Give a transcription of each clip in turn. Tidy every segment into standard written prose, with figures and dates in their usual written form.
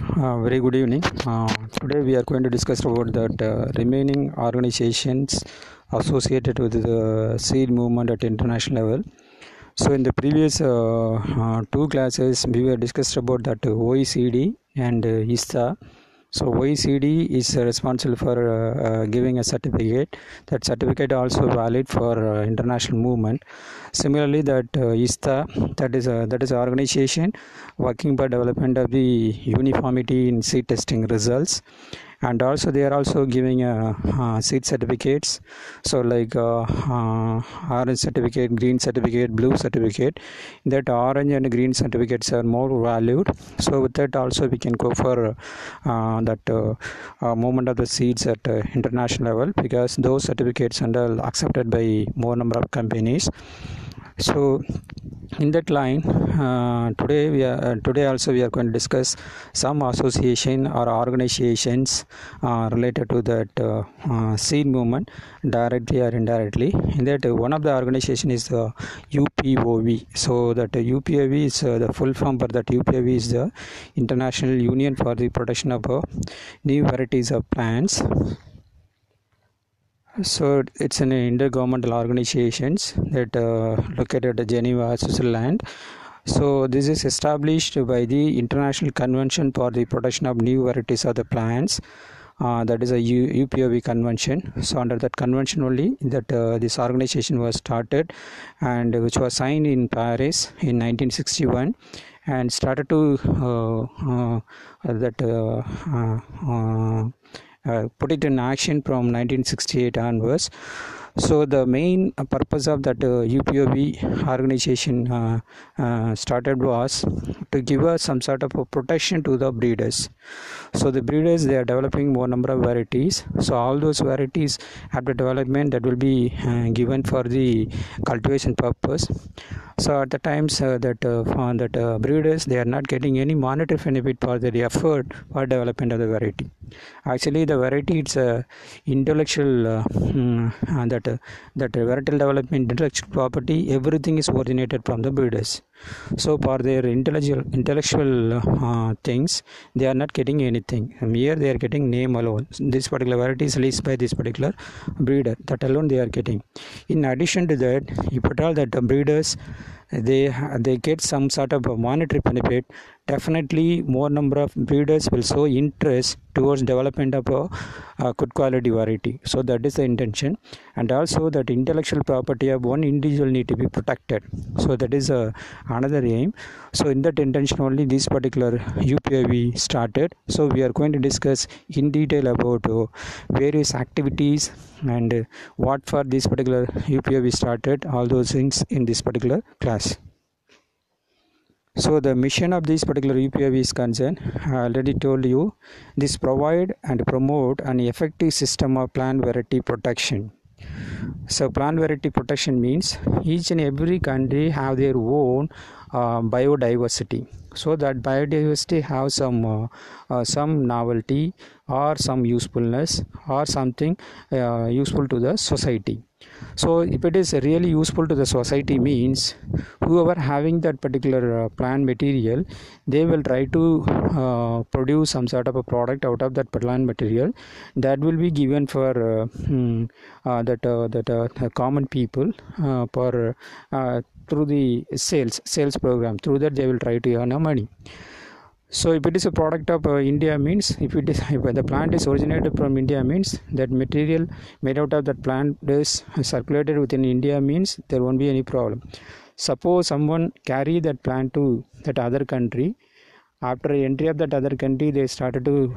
Very good evening. Today we are going to discuss about that remaining organizations associated with the seed movement at international level. So in the previous two classes, we were discussed about that OECD and ISTA. So OECD is responsible for giving a certificate. That certificate also valid for international movement. Similarly, that ISTA, that is an organization working for development of the uniformity in seed testing results, and also they are also giving seed certificates. So like orange certificate, green certificate, blue certificate. That orange and green certificates are more valued. So with that also we can go for that movement of the seeds at international level, because those certificates are accepted by more number of companies. So in that line, today also we are going to discuss some association or organizations related to that seed movement, directly or indirectly. In that, one of the organization is the UPOV. So that UPOV is the full form for that. UPOV is the International Union for the Protection of New Varieties of Plants. So it's an intergovernmental organizations that located at Geneva, Switzerland. So this is established by the International Convention for the Protection of New Varieties of the Plants. That is a UPOV convention. So under that convention only that this organization was started, and which was signed in Paris in 1961, and started to put it in action from 1968 onwards. So the main purpose of that UPOV organization started was to give us some sort of a protection to the breeders. So the breeders, they are developing more number of varieties. So all those varieties after development, that will be given for the cultivation purpose. So at the times that breeders, they are not getting any monetary benefit for their effort for development of the variety. Actually, the variety, it's a intellectual that varietal development, intellectual property, everything is originated from the breeders. So for their intellectual things, they are not getting anything. Here they are getting name alone. This particular variety is released by this particular breeder. That alone they are getting. In addition to that, if at all that breeders, they get some sort of a monetary benefit, definitely more number of breeders will show interest towards development of a good quality variety. So that is the intention. And also that intellectual property of one individual need to be protected. So that is another aim. So in that intention only this particular UPOV started. So we are going to discuss in detail about various activities and what for this particular UPOV started, all those things in this particular class. So the mission of this particular UPOV is concerned, I already told you, this provide and promote an effective system of plant variety protection. So plant variety protection means each and every country have their own biodiversity. So that biodiversity have some novelty or some usefulness or something useful to the society. So if it is really useful to the society, means whoever having that particular plant material, they will try to produce some sort of a product out of that plant material that will be given for common people for through the sales program. Through that they will try to earn money. So if it is a product of India, means if the plant is originated from India, means that material made out of that plant is circulated within India, means there won't be any problem. Suppose someone carry that plant to that other country, after entry of that other country, they started to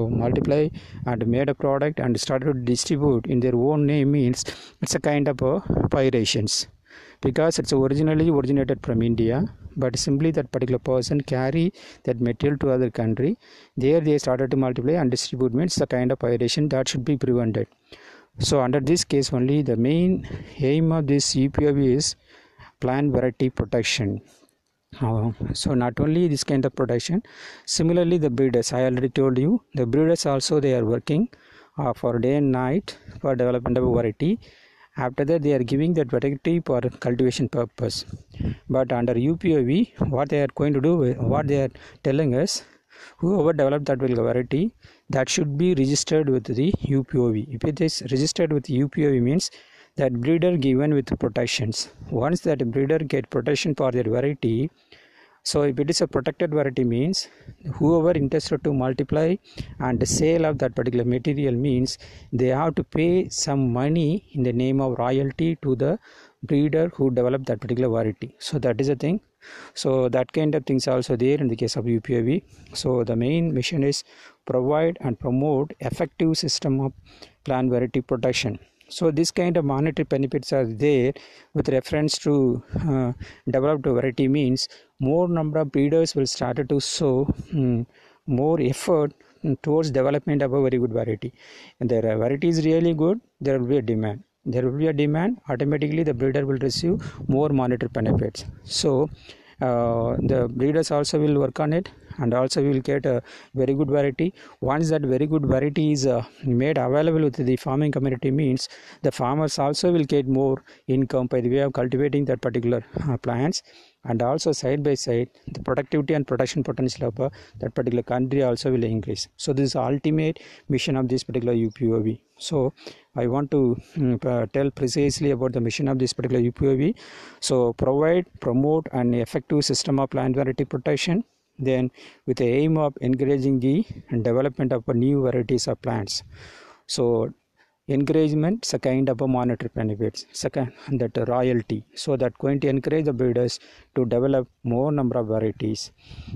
multiply and made a product and started to distribute in their own name, means it's a kind of pirations, because it's originally originated from India, but simply that particular person carry that material to other country, there they started to multiply and distribute, means the kind of piratation that should be prevented. So under this case only, the main aim of this UPOV is plant variety protection. So not only this kind of protection, similarly the breeders, I already told you, the breeders also they are working for day and night for development of a variety. After that they are giving that variety for cultivation purpose. But under UPOV, what they are going to do, what they are telling us, whoever developed that particular variety, that should be registered with the UPOV. If it is registered with UPOV means that breeder given with protections. Once that breeder get protection for their variety, so if it is a protected variety means whoever interested to multiply and sale of that particular material means they have to pay some money in the name of royalty to the breeder who developed that particular variety. So that is a thing. So that kind of things also there in the case of UPOV. So the main mission is provide and promote effective system of plant variety protection. So this kind of monetary benefits are there with reference to developed variety means more number of breeders will start to show more effort towards development of a very good variety. And their variety is really good, there will be a demand. There will be a demand, automatically the breeder will receive more monetary benefits. So the breeders also will work on it, and also we will get a very good variety. Once that very good variety is made available with the farming community means the farmers also will get more income by the way of cultivating that particular plants, and also side by side the productivity and production potential of that particular country also will increase. So this is the ultimate mission of this particular UPOV. So I want to tell precisely about the mission of this particular UPOV. So provide, promote an effective system of plant variety protection, then with the aim of encouraging the development of new varieties of plants. So encouragement is a kind of a monetary benefits, second that royalty, so that going to encourage the breeders to develop more number of varieties.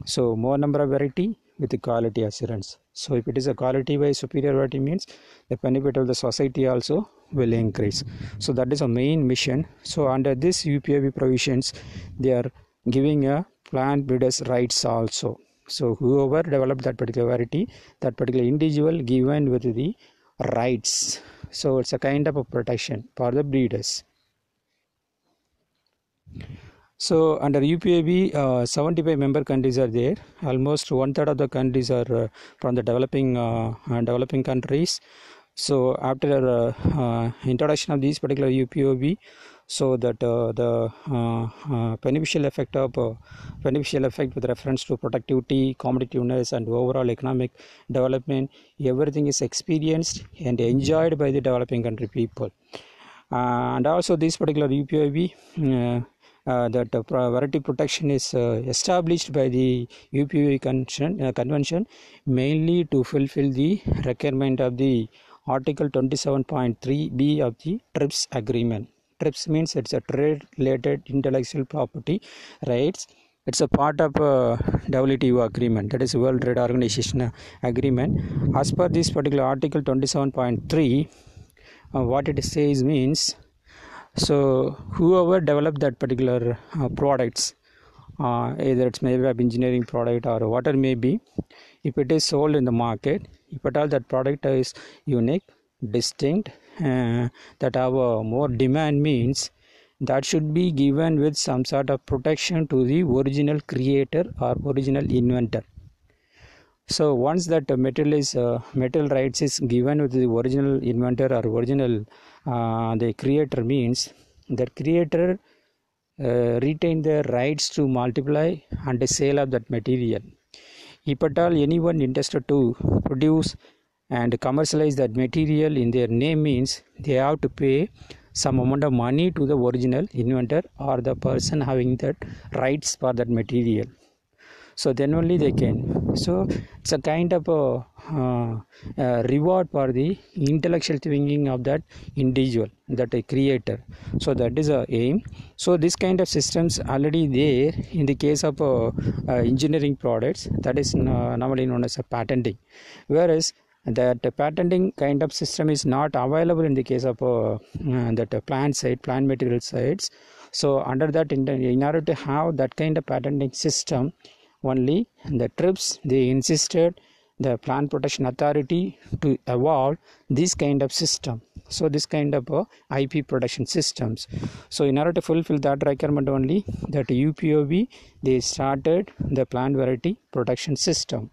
So more number of variety with the quality assurance. So if it is a quality wise superior variety means the benefit of the society also will increase. So that is a main mission. So under this UPOV provisions they are giving a plant breeders rights also. So whoever developed that particular variety, that particular individual given with the rights. So it's a kind of a protection for the breeders. So under UPOV, 75 member countries are there. Almost 1/3 of the countries are from the developing countries. So after introduction of these particular UPOV, so that the beneficial effect with reference to productivity, competitiveness, and overall economic development, everything is experienced and enjoyed by the developing country people. And also this particular UPOV, that variety protection is established by the UPOV convention mainly to fulfill the requirement of the Article 27.3b of the TRIPS agreement. TRIPS means it's a trade related intellectual property rights. It's a part of WTO agreement, that is World Trade Organization agreement. As per this particular Article 27.3, what it says means, so whoever developed that particular products, either it's maybe an engineering product or whatever may be, if it is sold in the market, if at all that product is unique, distinct, that have more demand means that should be given with some sort of protection to the original creator or original inventor. So once that material rights is given with the original inventor or original the creator means that creator retain their rights to multiply and the sale of that material. If at all anyone interested to produce and commercialize that material in their name means they have to pay some amount of money to the original inventor or the person having that rights for that material. So then only they can. So it's a kind of a reward for the intellectual thinking of that individual, that a creator. So that is a aim. So this kind of systems already there in the case of engineering products, that is normally known as a patenting, whereas that patenting kind of system is not available in the case of that plant material sides. So under that, in order to have that kind of patenting system, only the TRIPS they insisted the Plant Protection Authority to evolve this kind of system. So this kind of IP protection systems. So in order to fulfill that requirement only, that UPOV they started the plant variety protection system.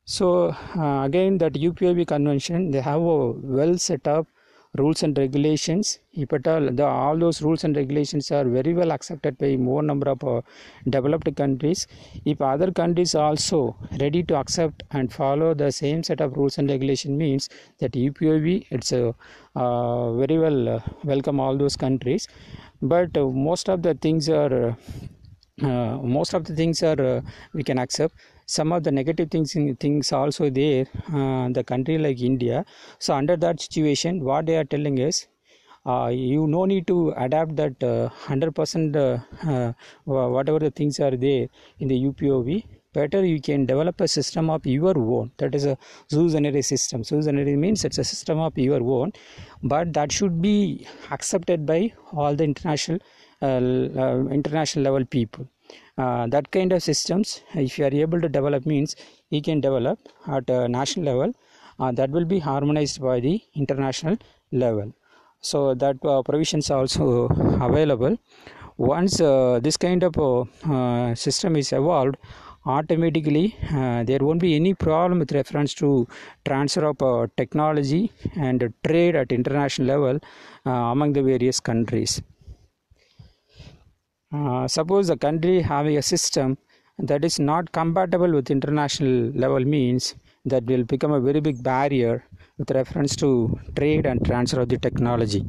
So again that UPOV convention, they have a well set up rules and regulations, if at all those rules and regulations are very well accepted by more number of developed countries, if other countries also ready to accept and follow the same set of rules and regulation, means that UPOV, it's very well welcome all those countries. But most of the things are we can accept. Some of the negative things also there, the country like India. So under that situation, what they are telling is, you no need to adapt that 100% whatever the things are there in the UPOV. Better you can develop a system of your own. That is a jus generis system. Jus generis means it's a system of your own, but that should be accepted by all the international level people. That kind of systems, if you are able to develop, means you can develop at a national level, that will be harmonized by the international level. So that provisions are also available. Once this kind of system is evolved, automatically there won't be any problem with reference to transfer of technology and trade at international level among the various countries. Suppose a country having a system that is not compatible with international level, means that will become a very big barrier with reference to trade and transfer of the technology.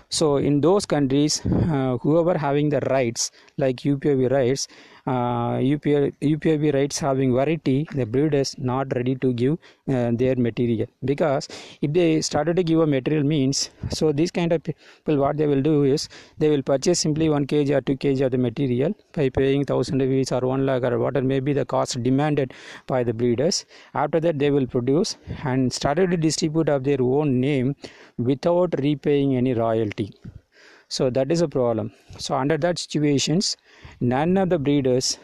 So in those countries, whoever having the rights like UPOV rights, UPOV rights having variety, the breeders not ready to give their material, because if they started to give a material, means, so these kind of people, what they will do is they will purchase simply 1 kg or 2 kg of the material by paying 1,000 rupees or 1 lakh or whatever may be the cost demanded by the breeders. After that they will produce and started to distribute of their own name without repaying any royalty. So that is a problem. So under that situations, none of the breeders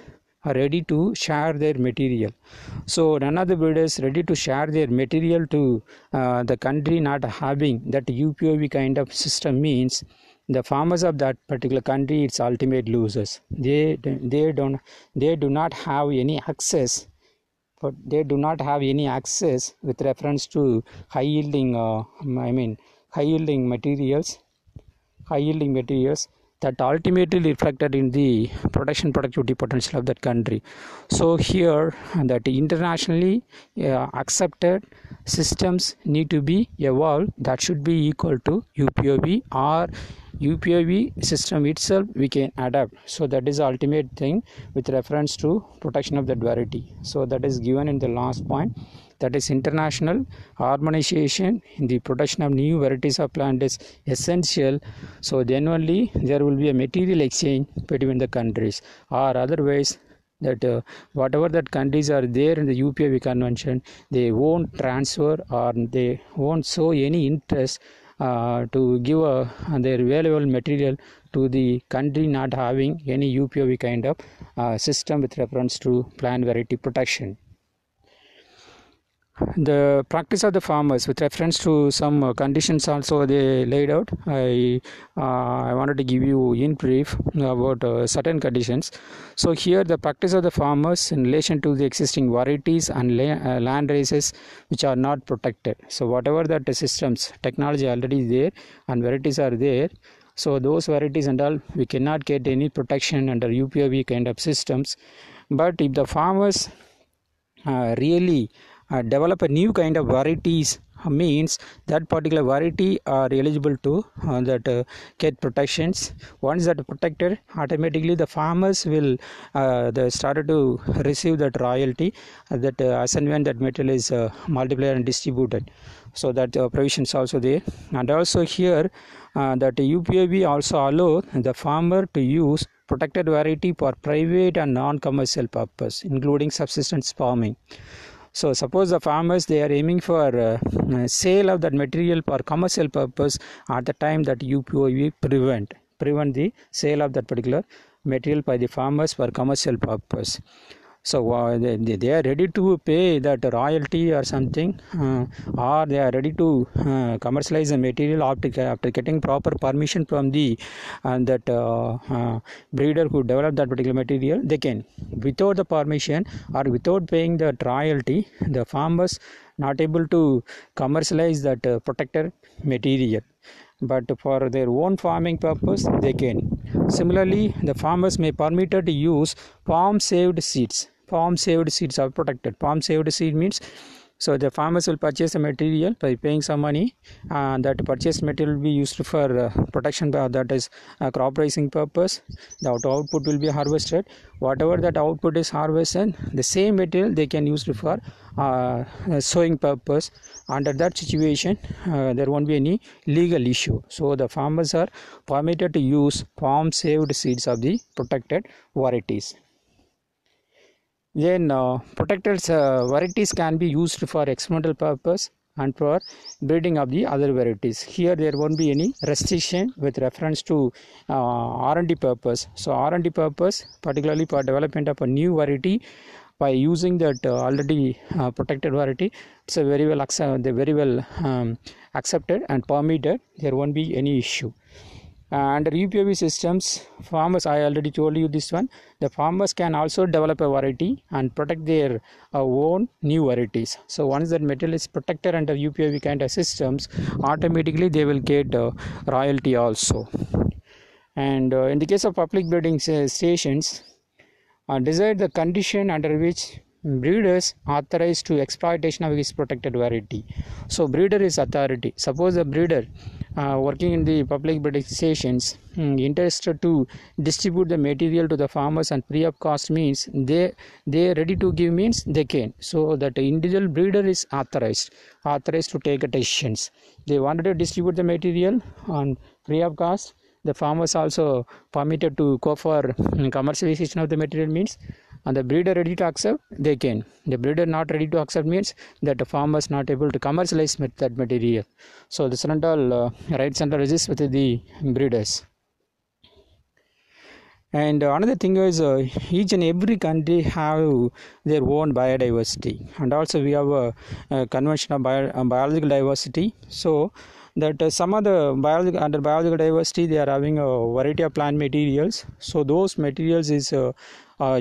are ready to share their material. So none of the breeders ready to share their material to the country not having that UPOV kind of system, means the farmers of that particular country, it's ultimate losers. They do not have any access. But they do not have any access with reference to high yielding materials that ultimately reflected in the production productivity potential of that country. So here that internationally accepted systems need to be evolved that should be equal to UPOV, or UPOV system itself we can adapt. So that is the ultimate thing with reference to protection of that variety. So that is given in the last point, that is international harmonization in the production of new varieties of plant is essential. So then only there will be a material exchange between the countries, or otherwise that whatever that countries are there in the UPOV convention, they won't transfer or they won't show any interest to give their valuable material to the country not having any UPOV kind of system with reference to plant variety protection. The practice of the farmers with reference to some conditions also they laid out. I wanted to give you in brief about certain conditions. So here the practice of the farmers in relation to the existing varieties and land races which are not protected. So whatever that the systems technology already there and varieties are there, so those varieties and all we cannot get any protection under UPOV kind of systems. But if the farmers really develop a new kind of varieties, means that particular variety are eligible to get protections. Once that protected, automatically the farmers will they started to receive that royalty that as and when that material is multiplied and distributed. So that provisions also there. And also here that UPOV also allow the farmer to use protected variety for private and non-commercial purpose, including subsistence farming. So suppose the farmers they are aiming for sale of that material for commercial purpose, at the time that UPOV prevent the sale of that particular material by the farmers for commercial purpose. So they are ready to pay that royalty or something, or they are ready to commercialize the material after getting proper permission from the breeder who developed that particular material. They can, without the permission or without paying the royalty, the farmers not able to commercialize that protected material, but for their own farming purpose they can. Similarly, the farmers may permitted to use farm saved seeds. Farm saved seeds are protected. Farm saved seed means, so the farmers will purchase the material by paying some money, and that purchased material will be used for protection, that is crop raising purpose. The output will be harvested. Whatever that output is harvested, the same material they can use for sowing purpose. Under that situation, there won't be any legal issue. So the farmers are permitted to use farm saved seeds of the protected varieties. Then protected varieties can be used for experimental purpose and for breeding of the other varieties. Here there won't be any restriction with reference to R&D purpose. So R&D purpose, particularly for development of a new variety, by using that already protected variety, it's a very well accepted and permitted. There won't be any issue. Under UPOV systems, farmers, I already told you this one, the farmers can also develop a variety and protect their own new varieties. So once that material is protected under UPOV kind of systems, automatically they will get royalty also. And in the case of public breeding stations, decide the condition under which breeders authorized to exploitation of his protected variety. So breeder is authority. Suppose a breeder working in the public breeding stations interested to distribute the material to the farmers and free of cost means they ready to give means they can. So that individual breeder is authorized to take decisions. They wanted to distribute the material on free of cost. The farmers also permitted to go for commercialization of the material means, and the breeder ready to accept, they can. The breeder not ready to accept means that the farmers not able to commercialize that material. So the central rights and regists with the breeders. And another thing is each and every country have their own biodiversity, and also we have a convention of biological diversity. So that some of the under biological diversity they are having a variety of plant materials. So those materials is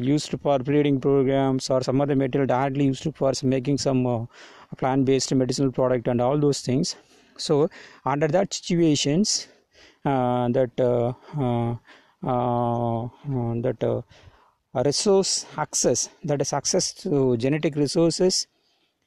used for breeding programs, or some other material directly used for making some plant-based medicinal product and all those things. So under that situations, resource access, that is access to genetic resources,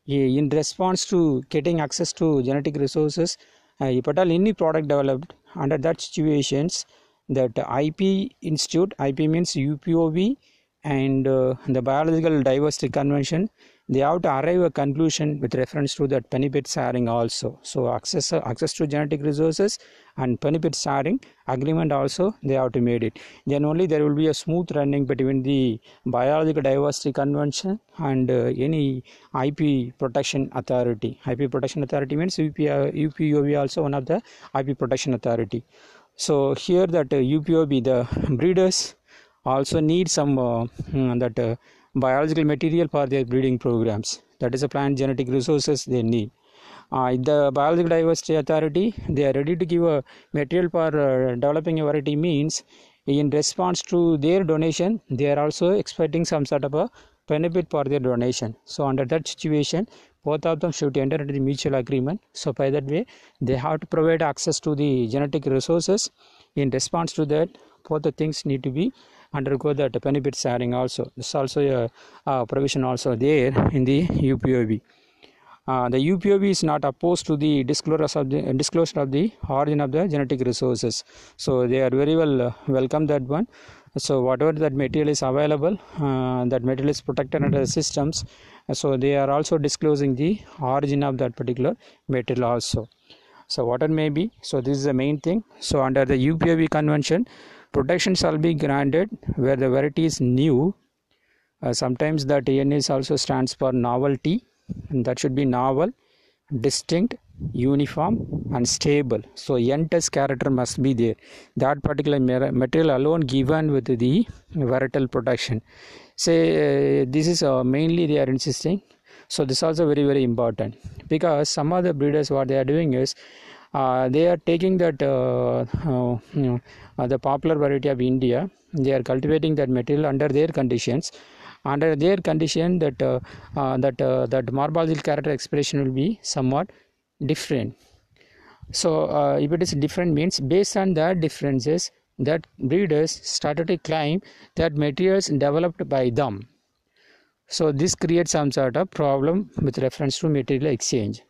in response to getting access to genetic resources, if at all any product developed under that situations, that IP Institute, IP means UPOV, and the Biological Diversity Convention, they have to arrive a conclusion with reference to that benefit sharing also. So access to genetic resources and benefit sharing agreement also they have to made it. Then only there will be a smooth running between the Biological Diversity Convention and any IP Protection Authority. IP Protection Authority means UPOV also one of the IP Protection Authority. So here that UPOV, the breeders also need some biological material for their breeding programs. That is a plant genetic resources they need. The Biological Diversity Authority, they are ready to give a material for developing a variety means, in response to their donation, they are also expecting some sort of a benefit for their donation. So under that situation, both of them should enter into the mutual agreement. So by that way, they have to provide access to the genetic resources. In response to that, both the things need to be undergo that benefit sharing also. This is also a provision also there in the UPOV. The UPOV is not opposed to the disclosure of the origin of the genetic resources. So they are very well welcome that one. So whatever that material is available, that material is protected under the systems. So they are also disclosing the origin of that particular material also. So whatever may be. So this is the main thing. So under the UPOV convention, protection shall be granted where the variety is new. Sometimes that NS also stands for novelty, and that should be novel, distinct, uniform and stable. So N-test character must be there. That particular material alone given with the varietal protection. Say this is mainly they are insisting. So this is also very important, because some of the breeders what they are doing is they are taking that the popular variety of India, they are cultivating that material under their conditions, under their condition that morphological character expression will be somewhat different. So if it is different means based on that differences that breeders started to claim that materials developed by them. So this creates some sort of problem with reference to material exchange.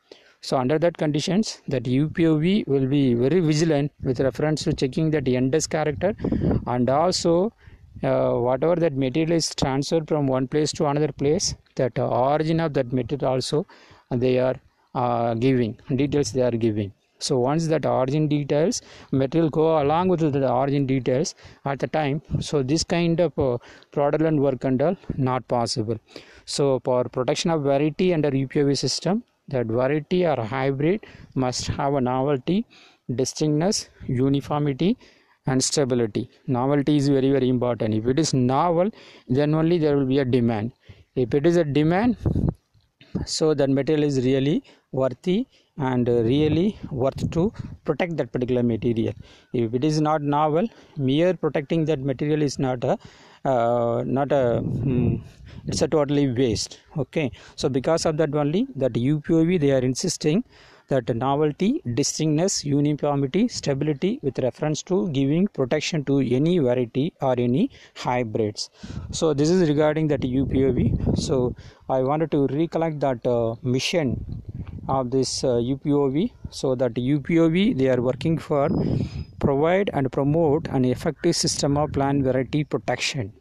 So under that conditions that UPOV will be very vigilant with reference to checking that Enders character, and also whatever that material is transferred from one place to another place, that origin of that material also they are giving details they are giving. So once that origin details material go along with the origin details at the time, so this kind of fraudulent work and all not possible. So for protection of variety under UPOV system, that variety or hybrid must have a novelty, distinctness, uniformity and stability. Novelty is very, very important. If it is novel, then only there will be a demand. If it is a demand, so that material is really worthy and really worth to protect that particular material. If it is not novel, mere protecting that material is it's a totally waste. Okay, so because of that only that UPOV they are insisting that novelty, distinctness, uniformity, stability with reference to giving protection to any variety or any hybrids. So this is regarding that UPOV. So I wanted to recollect that mission of this UPOV. So that UPOV they are working for provide and promote an effective system of plant variety protection,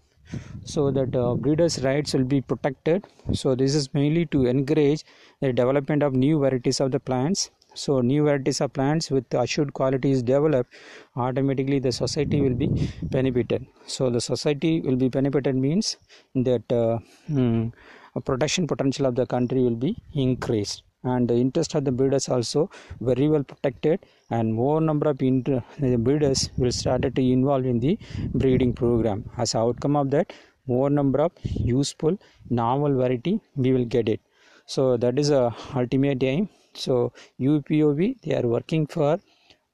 so that breeders' rights will be protected. So this is mainly to encourage the development of new varieties of the plants. So new varieties of plants with assured quality is developed, automatically the society will be benefited. So the society will be benefited means that protection potential of the country will be increased, and the interest of the breeders also very well protected, and more number of breeders will start to involve in the breeding program. As outcome of that, more number of useful novel variety we will get it. So that is a ultimate aim. So UPOV they are working for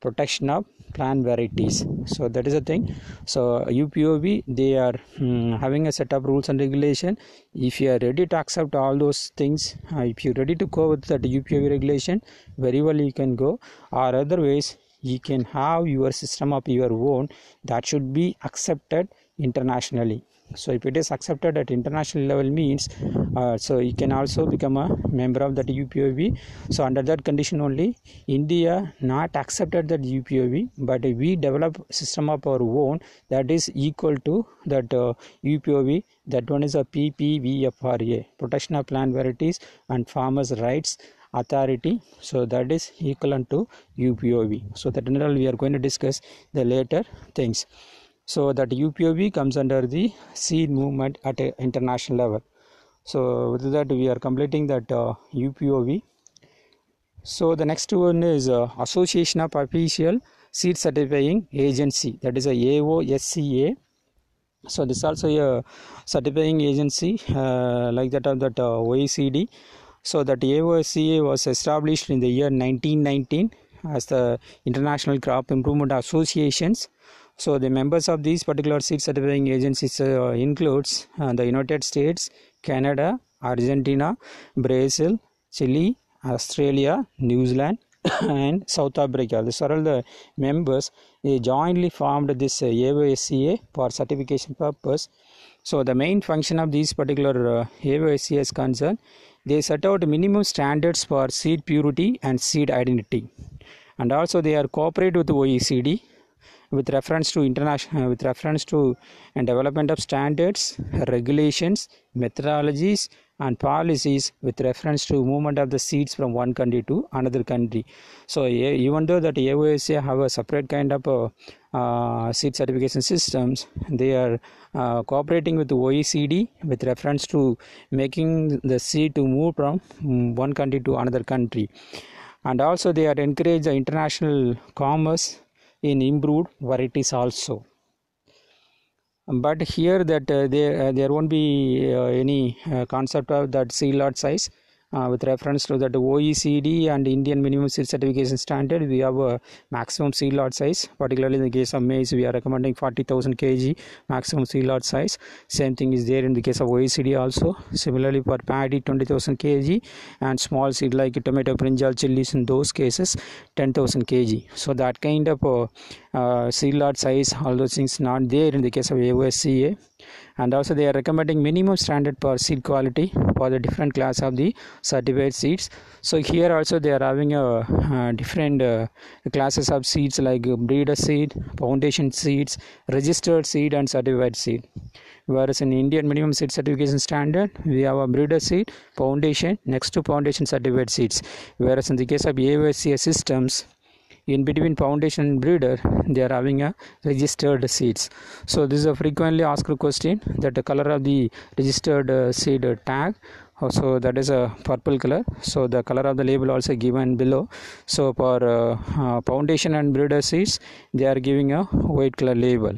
protection of plant varieties. So that is the thing. So UPOV they are having a set of rules and regulation. If you are ready to accept all those things, if you are ready to go with that UPOV regulation, very well you can go, or otherwise you can have your system of your own that should be accepted internationally. So if it is accepted at international level means so you can also become a member of that UPOV. So under that condition only, India not accepted that UPOV, but we develop system of our own that is equal to that UPOV. That one is a PPVFRA, Protection of Plant Varieties and Farmers' Rights Authority. So that is equivalent to UPOV. So that in all we are going to discuss the later things. So that UPOV comes under the seed movement at an international level. So with that we are completing that UPOV. So the next one is Association of Official Seed Certifying Agency, that is a AOSCA. So this is also a certifying agency like that of that OECD. So that AOSCA was established in the year 1919 as the International Crop Improvement Associations. So the members of these particular seed certifying agencies includes the United States, Canada, Argentina, Brazil, Chile, Australia, New Zealand and South Africa. These are all the members. They jointly formed this AOSCA for certification purpose. So the main function of these particular AOSCA is concerned, they set out minimum standards for seed purity and seed identity, and also they are cooperate with the OECD with reference to international and development of standards, regulations, methodologies and policies with reference to movement of the seeds from one country to another country. So even though that AOSCA have a separate kind of seed certification systems, they are cooperating with the OECD with reference to making the seed to move from one country to another country, and also they are encourage the international commerce in improved varieties also. But here that there won't be any concept of that seed lot size, with reference to that OECD and Indian minimum seed certification standard, we have a maximum seed lot size. Particularly in the case of maize, we are recommending 40,000 kg maximum seed lot size. Same thing is there in the case of OECD also. Similarly for paddy, 20,000 kg, and small seed like tomato, brinjal, chilies, in those cases 10,000 kg. So that kind of seed lot size, all those things not there in the case of AOSCA. And also they are recommending minimum standard per seed quality for the different class of the certified seeds. So here also they are having a different classes of seeds like breeder seed, foundation seeds, registered seed, and certified seed. Whereas in Indian minimum seed certification standard, we have a breeder seed, foundation, next to foundation certified seeds. Whereas in the case of AOSCA systems, in between foundation and breeder, they are having a registered seeds. So this is a frequently asked question, that the color of the registered seed tag, so that is a purple color. So the color of the label also given below. So for foundation and breeder seeds, they are giving a white color label,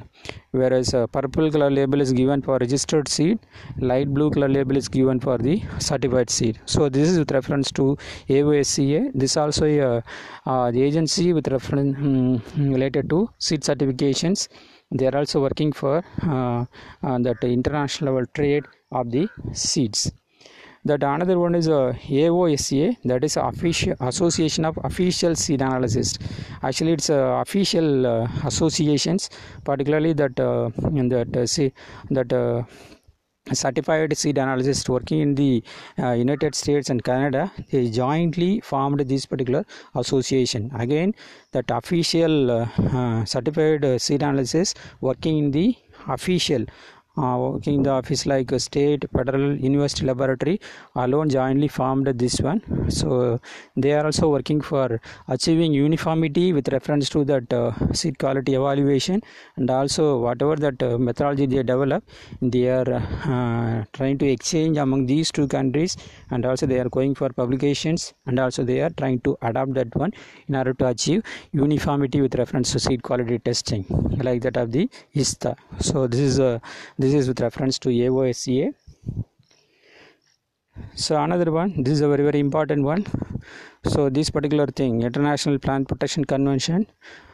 whereas purple color label is given for registered seed, light blue color label is given for the certified seed. So this is with reference to AOSCA. This also the agency with reference related to seed certifications. They are also working for that international level trade of the seeds. That another one is AOSCA, that is official Association of Official Seed Analysts. Actually it's official associations, particularly that certified seed analysts working in the United States and Canada. They jointly formed this particular association. Again, that official certified seed analysts working in the official working in the office like state, federal, university laboratory alone jointly formed this one. So they are also working for achieving uniformity with reference to that seed quality evaluation, and also whatever that methodology they develop, they are trying to exchange among these two countries, and also they are going for publications, and also they are trying to adapt that one in order to achieve uniformity with reference to seed quality testing like that of the ISTA. So this is with reference to AOSCA. So another one, this is a very very important one. So this particular thing, International Plant Protection Convention,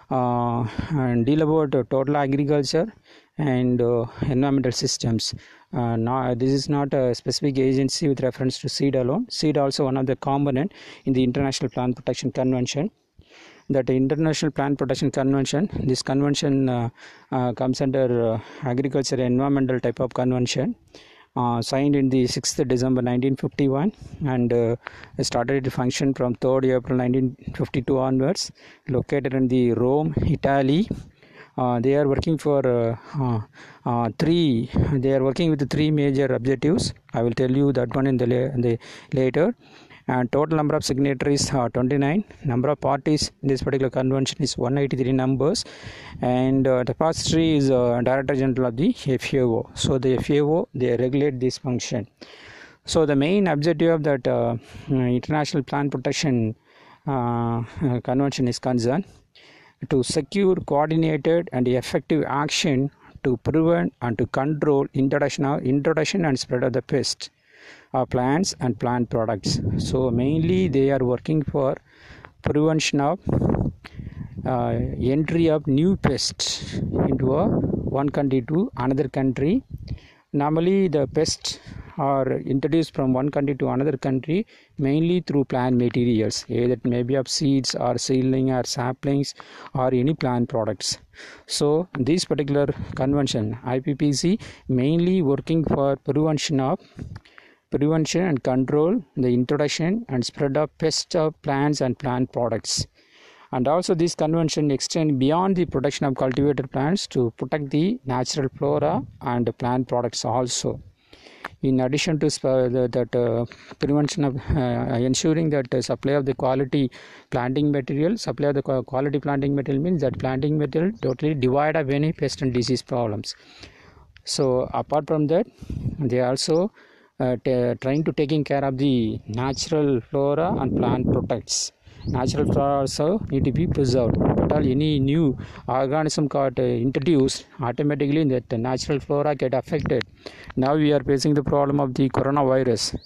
and deal about total agriculture and environmental systems. This is not a specific agency with reference to seed alone. Seed also one of the component in the International Plant Protection Convention. That International Plant Protection Convention, this convention comes under agriculture environmental type of convention, signed in the 6th December 1951, and started to function from 3rd April 1952 onwards, located in the Rome, Italy. They are working for they are working with 3 major objectives. I will tell you that one in the later. And total number of signatories are 29. Number of parties in this particular convention is 183 numbers, and the depository is Director General of the FAO. So the FAO, they regulate this function. So the main objective of that International Plant Protection Convention is concerned to secure coordinated and effective action to prevent and to control introduction and spread of the pest of plants and plant products. So mainly they are working for prevention of entry of new pests into one country to another country. Normally the pests are introduced from one country to another country mainly through plant materials, either it may be of seeds or seedling or saplings or any plant products. So this particular convention, IPPC, mainly working for prevention and control the introduction and spread of pests of plants and plant products. And also this convention extends beyond the protection of cultivated plants to protect the natural flora and plant products also. In addition to prevention of ensuring that supply of the quality planting material, quality planting material means that planting material totally devoid of any pest and disease problems. So apart from that, they also trying to taking care of the natural flora and plant products natural flora also need to be preserved. But all any new organism got introduced, automatically that the natural flora get affected. Now we are facing the problem of the coronavirus.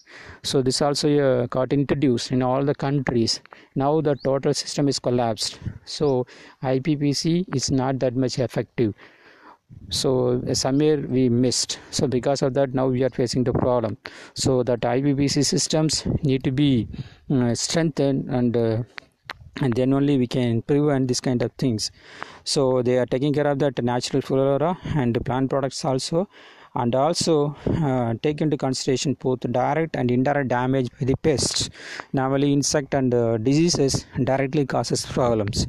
So this also got introduced in all the countries. Now the total system is collapsed. So IPPC is not that much effective. So somewhere we missed. So because of that, now we are facing the problem. So that IPPC systems need to be strengthened, and then only we can prevent this kind of things. So they are taking care of that natural flora and plant products also, and also take into consideration both direct and indirect damage by the pests. Normally insect and diseases directly causes problems,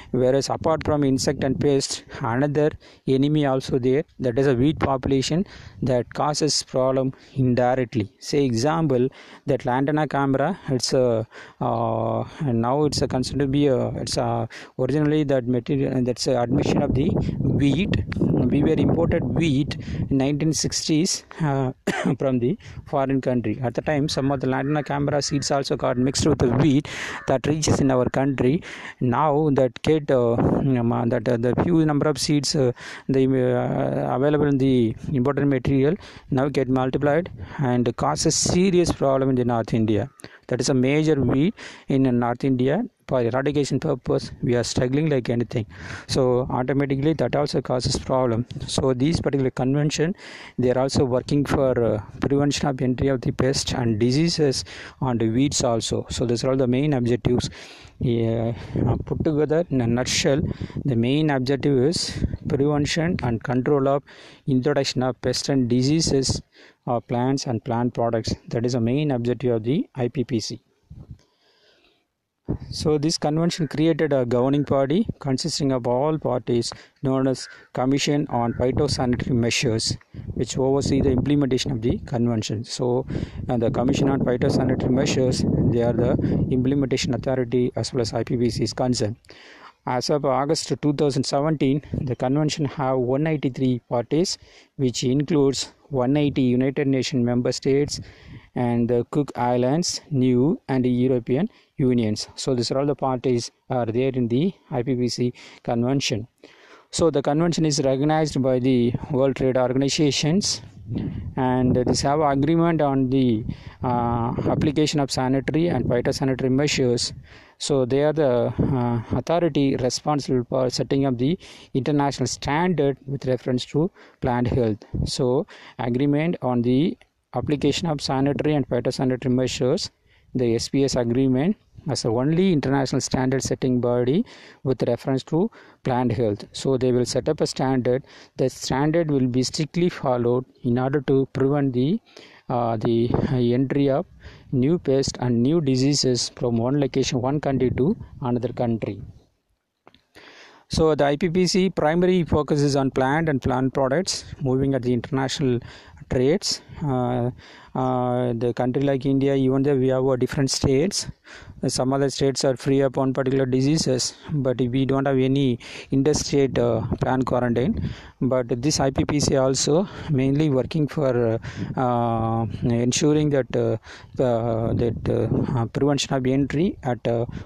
whereas apart from insect and pest, another enemy also there, that is a weed population, that causes problem indirectly. Say example, that lantana camera, it's a now it's a considered to be originally that material, that's a admission of the wheat. We were imported wheat in 1960s from the foreign country. At the time, some of the lantana camera seeds also got mixed with the wheat that reaches in our country. Now that get the few number of seeds available in the imported material now get multiplied and causes serious problem in the North India. That is a major weed in North India. For eradication purpose, we are struggling like anything. So automatically that also causes problem. So these particular convention, they are also working for prevention of entry of the pests and diseases on the weeds also. So these are all the main objectives. Put together in a nutshell, the main objective is prevention and control of introduction of pests and diseases of plants and plant products. That is the main objective of the IPPC. So this convention created a governing body consisting of all parties known as Commission on Phytosanitary Measures, which oversee the implementation of the convention. So the Commission on Phytosanitary Measures, they are the implementation authority as well as IPPC is concerned. As of August 2017, the convention have 193 parties, which includes 180 United Nations member states and the Cook Islands, New and European Unions. So these are all the parties are there in the IPPC convention. So the convention is recognized by the World Trade Organizations, and this have agreement on the application of sanitary and phytosanitary measures. So they are the authority responsible for setting up the international standard with reference to plant health. So agreement on the application of sanitary and phytosanitary measures, the SPS agreement, as the only international standard setting body with reference to plant health. So they will set up a standard. The standard will be strictly followed in order to prevent the entry of new pests and new diseases from one location, one country to another country. So the IPPC primary focuses on plant and plant products moving at the international trades. The country like India, even though we have different states, some other states are free upon particular diseases, but we don't have any interstate plant quarantine. But this IPPC also mainly working for ensuring that prevention of entry at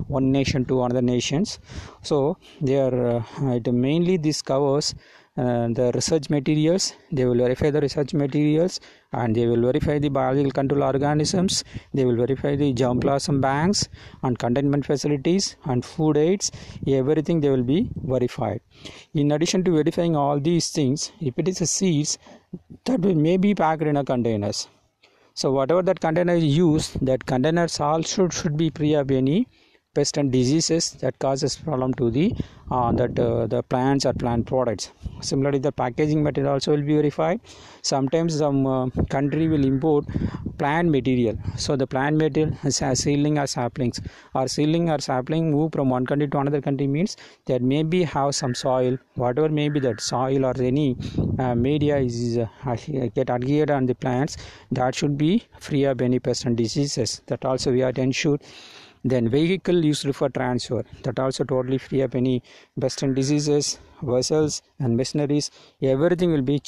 one nation to another nations. So they are mainly this covers the research materials. They will verify the research materials, and they will verify the biological control organisms. They will verify the germplasm banks and containment facilities and food aids. Everything they will be verified. In addition to verifying all these things, if it is a seeds, that will may be packed in a containers. So whatever that container is used, that containers also should be free of any pest and diseases that causes problem to the plants or plant products. Similarly, the packaging material also will be verified. Sometimes some country will import plant material. So the plant material is seedling or saplings. Or seedling or sapling move from one country to another country means that maybe have some soil, whatever may be that soil or any media is get adhered on the plants, that should be free of any pest and diseases. That also we have to ensure. Then vehicle used for transfer, that also totally free of any pest and diseases vessels and machineries, everything will be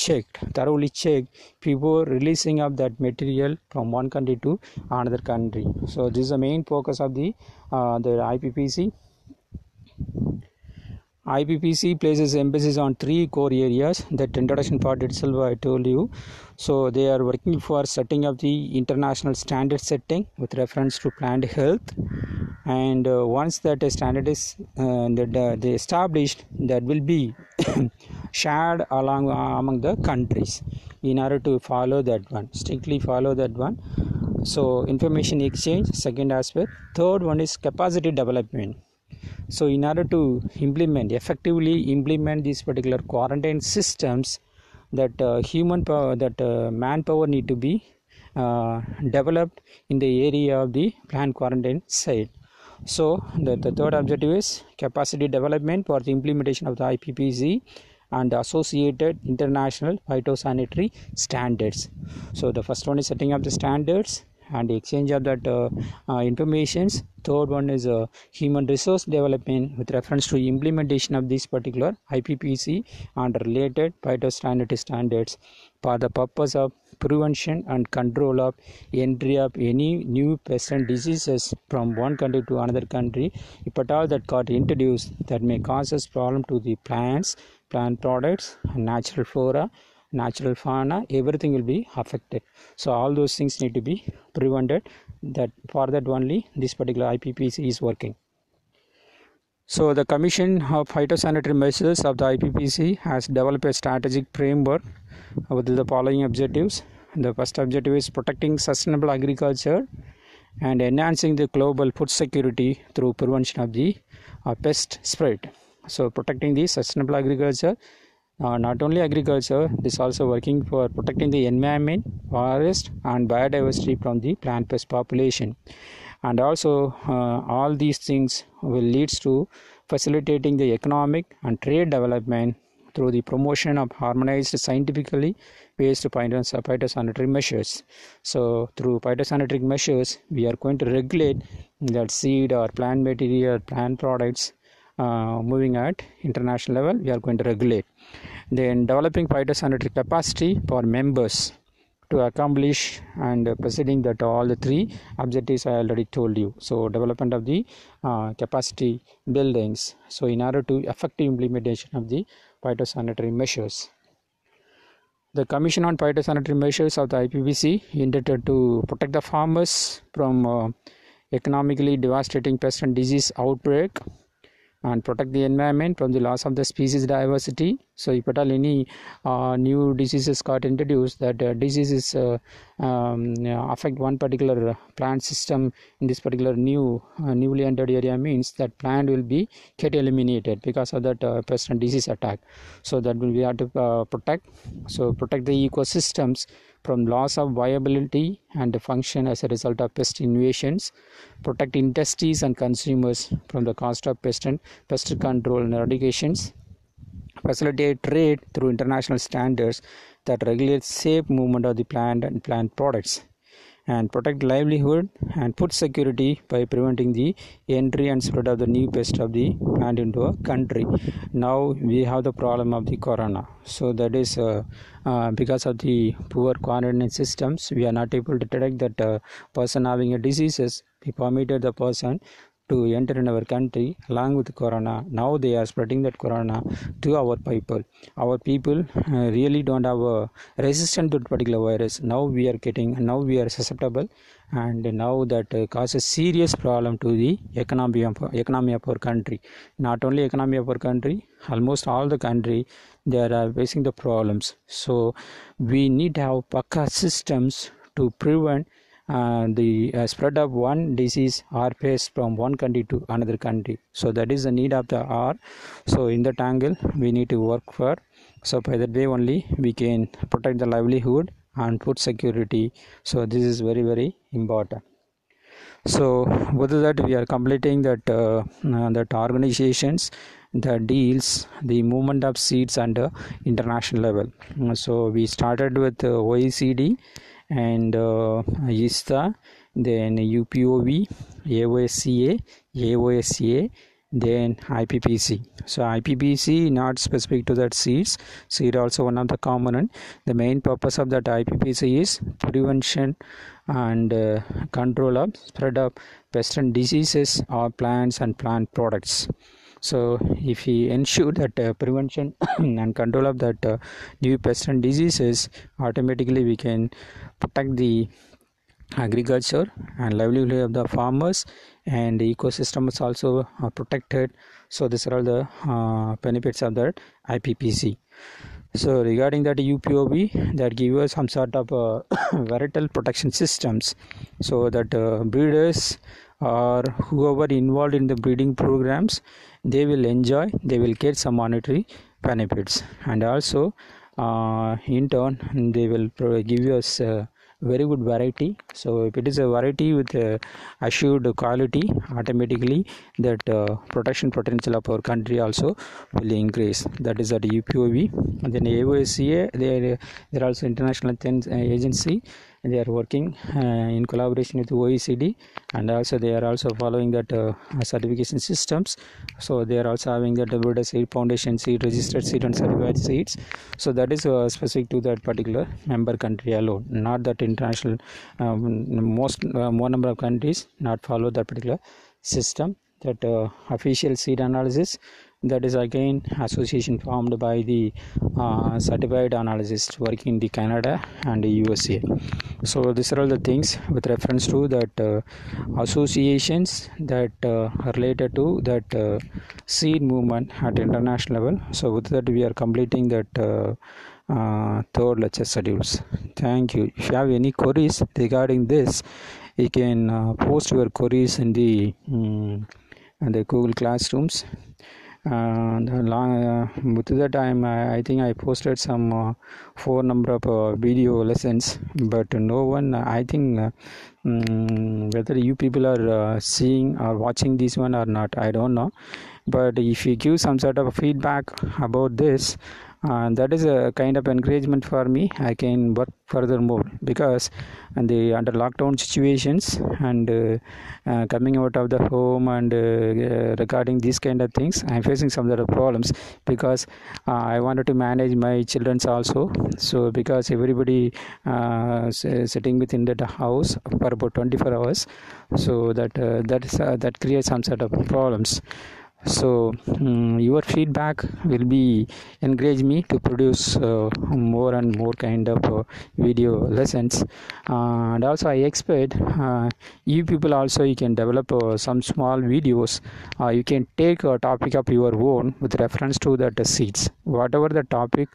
thoroughly checked before releasing of that material from one country to another country. So this is the main focus of the IPPC. IPPC places emphasis on three core areas. That introduction part itself I told you. So they are working for setting up the international standard setting with reference to plant health, and once that standard is they established, that will be shared among the countries in order to follow that one, strictly follow that one. So information exchange, second aspect. Third one is capacity development. So in order to effectively implement these particular quarantine systems, that manpower need to be developed in the area of the plant quarantine site. So the third objective is capacity development for the implementation of the IPPC and associated international phytosanitary standards. So the first one is setting up the standards and exchange of that informations. Third one is human resource development with reference to implementation of this particular IPPC and related phytosanitary standards for the purpose of prevention and control of entry of any new pests and diseases from one country to another country, if at all that got introduced, that may cause us problem to the plants, plant products, natural flora, natural fauna, everything will be affected. So all those things need to be prevented. That for that only this particular IPPC is working. So the Commission of Phytosanitary Measures of the IPPC has developed a strategic framework with the following objectives. The first objective is protecting sustainable agriculture and enhancing the global food security through prevention of the pest spread. So protecting the sustainable agriculture, not only agriculture, this also working for protecting the environment, forest and biodiversity from the plant pest population. And also all these things will lead to facilitating the economic and trade development through the promotion of harmonized scientifically based phytosanitary measures. So through phytosanitary measures, we are going to regulate that seed or plant material, plant products moving at international level, we are going to regulate. Then developing phytosanitary capacity for members to accomplish and preceding that all the three objectives I already told you. So development of the capacity buildings, so in order to effective implementation of the phytosanitary measures. The Commission on Phytosanitary Measures of the IPPC intended to protect the farmers from economically devastating pest and disease outbreak and protect the environment from the loss of the species diversity. So if at all any new diseases got introduced, that diseases affect one particular plant system in this particular newly entered area, means that plant will be get eliminated because of that pest and disease attack. So that will be have to protect. So protect the ecosystems from loss of viability and function as a result of pest invasions, protect industries and consumers from the cost of pest control and eradications, facilitate trade through international standards that regulate safe movement of the plant and plant products, and protect livelihood and food security by preventing the entry and spread of the new pest of the plant into a country. Now we have the problem of the corona. So that is because of the poor quarantine systems, we are not able to detect that person having a diseases. We permitted the person to enter in our country along with corona. Now they are spreading that corona to our people. Our people really don't have a resistance to that particular virus. Now we are susceptible, and now that causes serious problem to the economy of our country. Not only economy of our country, almost all the country, they are facing the problems. So we need to have Pakka systems to prevent the spread of one disease or pest from one country to another country. So that is the need of the hour. So in that angle we need to work for. So by that way only we can protect the livelihood and food security. So this is very, very important. So with that we are completing that that organizations that deals the movement of seeds under international level. So we started with OECD and ISTA, then UPOV, AOSCA, AOSA, then IPPC. So IPPC not specific to that seed also one of the component. The main purpose of that IPPC is prevention and control of spread of pest and diseases of plants and plant products. So if we ensure that prevention and control of that new pests and diseases, automatically we can protect the agriculture and livelihood of the farmers, and the ecosystem is also protected. So these are all the benefits of that IPPC. So regarding that UPOB, that give us some sort of varietal protection systems, so that breeders or whoever involved in the breeding programs, they will get some monetary benefits, and also in turn they will give us very good variety. So if it is a variety with assured quality, automatically that protection potential of our country also will increase. That is at UPOV. And then AOSCA, they are also international agency, and they are working in collaboration with OECD, and also they are also following that certification systems. So they are also having that World Seed Foundation seed, registered seed and certified seeds. So that is specific to that particular member country alone, not that international. More number of countries not follow that particular system. That official seed analysis, that is again association formed by the certified analysts working in the Canada and the USA. So these are all the things with reference to that associations that are related to that seed movement at international level. So with that we are completing that third lecture schedules. Thank you. If you have any queries regarding this, you can post your queries in the Google Classrooms. With that I think I posted some 4 number of video lessons, but no one, I think whether you people are seeing or watching this one or not, I don't know. But if you give some sort of feedback about this, that is a kind of encouragement for me. I can work furthermore, because under lockdown situations and coming out of the home and regarding these kind of things, I'm facing some sort of problems, because I wanted to manage my children's also. So because everybody sitting within that house for about 24 hours, so that creates some sort of problems. So your feedback will be encourage me to produce more and more kind of video lessons, and also I expect you people also, you can develop some small videos. You can take a topic of your own with reference to that seeds, whatever the topic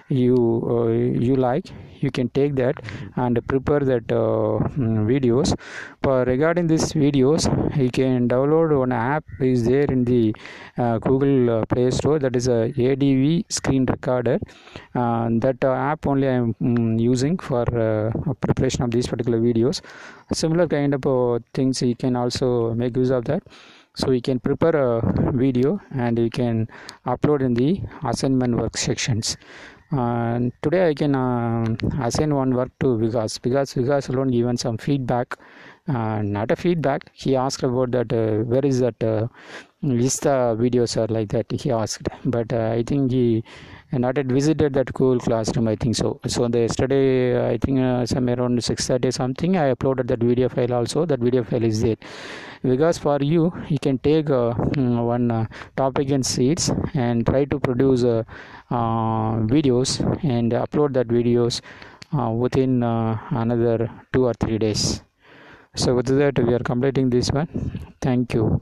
you like, you can take that and prepare that videos. For regarding these videos, you can download one app is there in the Google Play Store, that is a ADV screen recorder. That app only I am using for preparation of these particular videos. Similar kind of things you can also make use of that. So you can prepare a video and you can upload in the assignment work sections. Today I can assign one work to Vikas alone given some feedback. Not a feedback, he asked about that where is that is the videos are like that, he asked, but I think he not yet visited that Google Classroom, I think so. So yesterday I think somewhere around 6:30 something, I uploaded that video file also. That video file is there, because for you can take one topic in seeds and try to produce videos and upload that videos within another 2 or 3 days. So with that we are completing this one. Thank you.